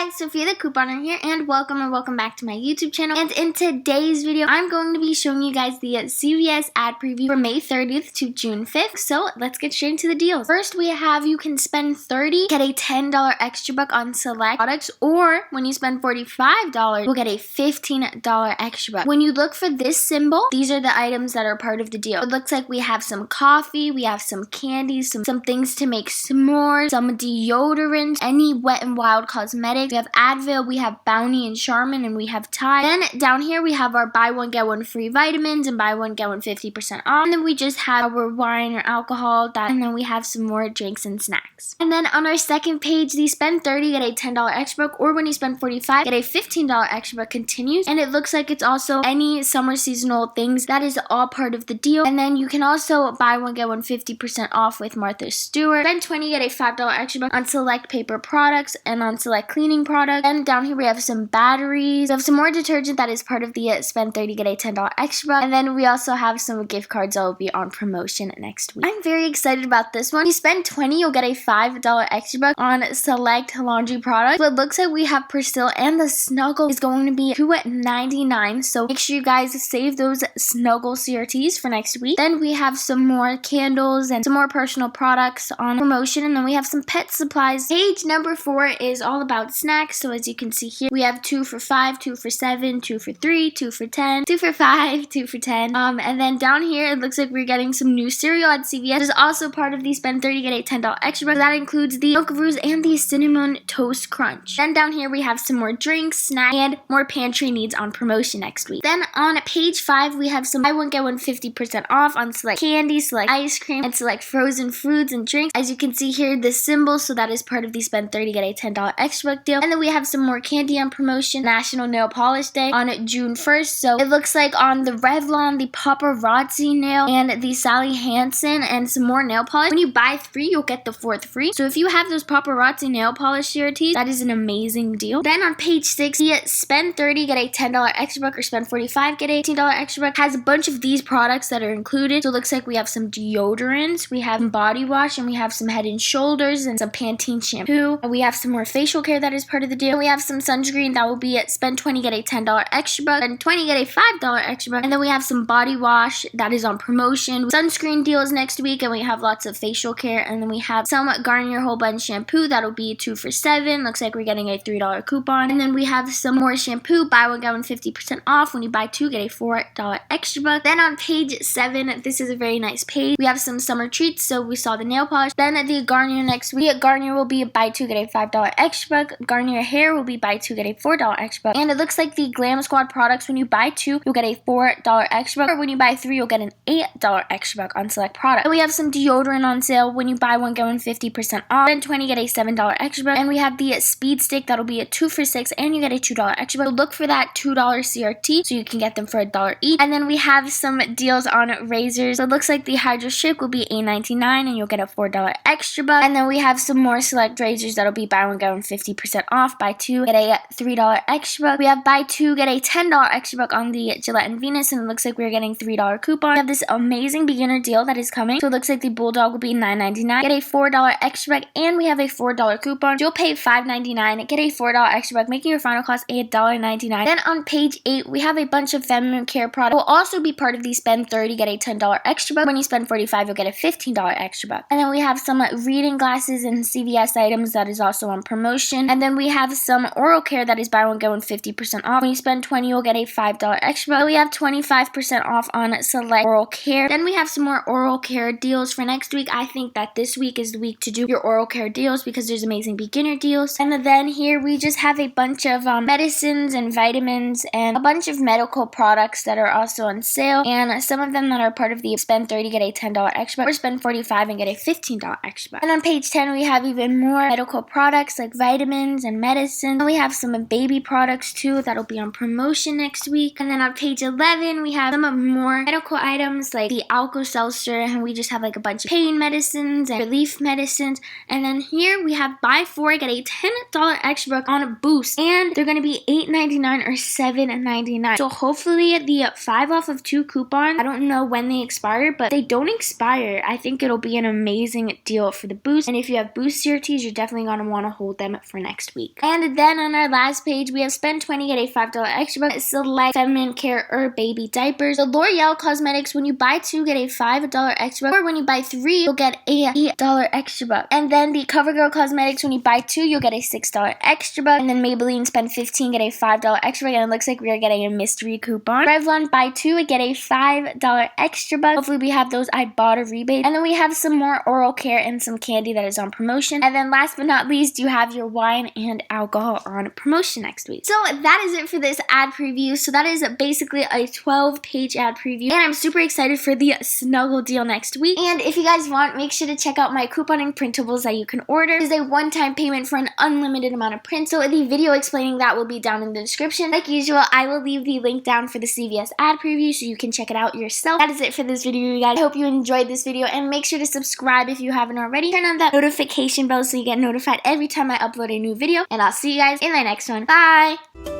guys, Sofia the couponer here, and welcome back to my YouTube channel. And in today's video, I'm going to be showing you guys the CVS ad preview for May 30th to June 5th. So let's get straight into the deals. First, we have you can spend $30, get a $10 extra buck on select products, or when you spend $45, you'll get a $15 extra buck. When you look for this symbol, these are the items that are part of the deal. It looks like we have some coffee, we have some candies, some things to make s'mores, some deodorant, any Wet n Wild cosmetics. We have Advil, we have Bounty and Charmin, and we have Tide. Then down here we have our buy one get one free vitamins and buy one get one 50% off. And then we just have our wine or alcohol, and then we have some more drinks and snacks. And then on our second page, the spend $30 get a $10 extra buck, or when you spend $45 get a $15 extra buck continues. And it looks like it's also any summer seasonal things. That is all part of the deal. And then you can also buy one get one 50% off with Martha Stewart. Spend $20 get a $5 extra buck on select paper products and on select cleaning products. And down here we have some batteries. We have some more detergent that is part of the spend $30 get a $10 extra buck. And then we also have some gift cards that will be on promotion next week. I'm very excited about this one. You spend $20, you'll get a $5 extra buck on select laundry products. So it looks like we have Persil, and the Snuggle is going to be $2.99. So make sure you guys save those Snuggle CRTs for next week. Then we have some more candles and some more personal products on promotion. And then we have some pet supplies. Page number 4 is all about snacks. So as you can see here, we have 2 for $5, 2 for $7, 2 for $3, 2 for $10, 2 for $5, 2 for $10. And then down here, it looks like we're getting some new cereal at CVS. It is also part of the spend $30 get a $10 extra buck. So that includes the Milkaroos and the Cinnamon Toast Crunch. Then down here, we have some more drinks, snacks, and more pantry needs on promotion next week. Then on page 5, we have some buy one get one 50% off on select candy, select ice cream, and select frozen foods and drinks. As you can see here, the symbol, so that is part of the spend $30 get a $10 extra buck deal. And then we have some more candy on promotion. National Nail Polish Day on June 1st. So it looks like on the Revlon, the Paparazzi nail, and the Sally Hansen, and some more nail polish. When you buy 3, you'll get the 4th free. So if you have those Paparazzi nail polish CRTs, that is an amazing deal. Then on page 6, the spend $30 get a $10 extra buck, or spend $45 get a $18 extra buck has a bunch of these products that are included. So it looks like we have some deodorants, we have body wash, and we have some Head and Shoulders and some Pantene shampoo. And we have some more facial care that is part of the deal. And we have some sunscreen that will be at spend $20 get a $10 extra buck, and $20 get a $5 extra buck. And then we have some body wash that is on promotion. Sunscreen deals next week, and we have lots of facial care. And then we have some Garnier Whole Blend shampoo that'll be 2 for $7. Looks like we're getting a $3 coupon. And then we have some more shampoo, buy one get one 50% off. When you buy 2, get a $4 extra buck. Then on page 7, this is a very nice page. We have some summer treats. So we saw the nail polish. Then at the Garnier next week, Garnier will be buy 2 get a $5 extra buck. Garnier hair will be buy 2 get a $4 extra buck. And it looks like the Glam Squad products, when you buy 2, you'll get a $4 extra buck, or when you buy 3, you'll get an $8 extra buck on select products. And we have some deodorant on sale. When you buy 1 get one 50% off. Then $20 get a $7 extra buck. And we have the Speed Stick that'll be a 2 for $6, and you get a $2 extra buck. So look for that $2 CRT so you can get them for $1 each. And then we have some deals on razors. So it looks like the Hydro Chic will be $8.99, and you'll get a $4 extra buck. And then we have some more select razors that'll be buy one get one 50% off. Buy 2 get a $3 extra buck. We have buy 2 get a $10 extra buck on the Gillette and Venus, and it looks like we're getting $3 coupon. We have this amazing beginner deal that is coming. So it looks like the Bulldog will be $9.99, get a $4 extra buck, and we have a $4 coupon. You'll pay $5.99, get a $4 extra buck, making your final cost $8.99. Then on page 8, we have a bunch of feminine care products. Will also be part of the spend $30 get a $10 extra buck. When you spend $45, you'll get a $15 extra buck. And then we have some reading glasses and CVS items that is also on promotion. And then we have some oral care that is buy one get one 50% off. When you spend $20, you'll get a $5 extra buck. We have 25% off on select oral care. Then we have some more oral care deals for next week. I think that this week is the week to do your oral care deals because there's amazing beginner deals. And then here we just have a bunch of medicines and vitamins and a bunch of medical products that are also on sale, and some of them that are part of the spend $30 get a $10 extra buck, or spend $45 and get a $15 extra buck. And on page 10, we have even more medical products like vitamins and medicine. And we have some baby products too that'll be on promotion next week. And then on page 11, we have some more medical items like the Alka-Seltzer, and we just have like a bunch of pain medicines and relief medicines. And then here we have buy 4 get a $10 extra buck on a Boost, and they're going to be $8.99 or $7.99. So hopefully the 5 off of 2 coupon, I don't know when they expire, but they don't expire. I think it'll be an amazing deal for the Boost, and if you have Boost CRTs, you're definitely going to want to hold them for next week. next week. And then on our last page, we have spend 20, get a $5 extra buck. Select feminine care or baby diapers. The L'Oreal Cosmetics, when you buy 2, get a $5 extra buck, or when you buy 3, you'll get a $8 extra buck. And then the CoverGirl Cosmetics, when you buy 2, you'll get a $6 extra buck. And then Maybelline, spend 15, get a $5 extra buck. And it looks like we are getting a mystery coupon. Revlon, buy 2, get a $5 extra buck. Hopefully we have those Ibotta rebates. And then we have some more oral care and some candy that is on promotion. And then last but not least, you have your wine and alcohol on promotion next week. So that is it for this ad preview. So that is basically a 12-page ad preview. And I'm super excited for the Snuggle deal next week. And if you guys want, make sure to check out my couponing printables that you can order. It is a one-time payment for an unlimited amount of prints. So the video explaining that will be down in the description. Like usual, I will leave the link down for the CVS ad preview so you can check it out yourself. That is it for this video, you guys. I hope you enjoyed this video, and make sure to subscribe if you haven't already. Turn on that notification bell so you get notified every time I upload a new video, and I'll see you guys in the next one. Bye!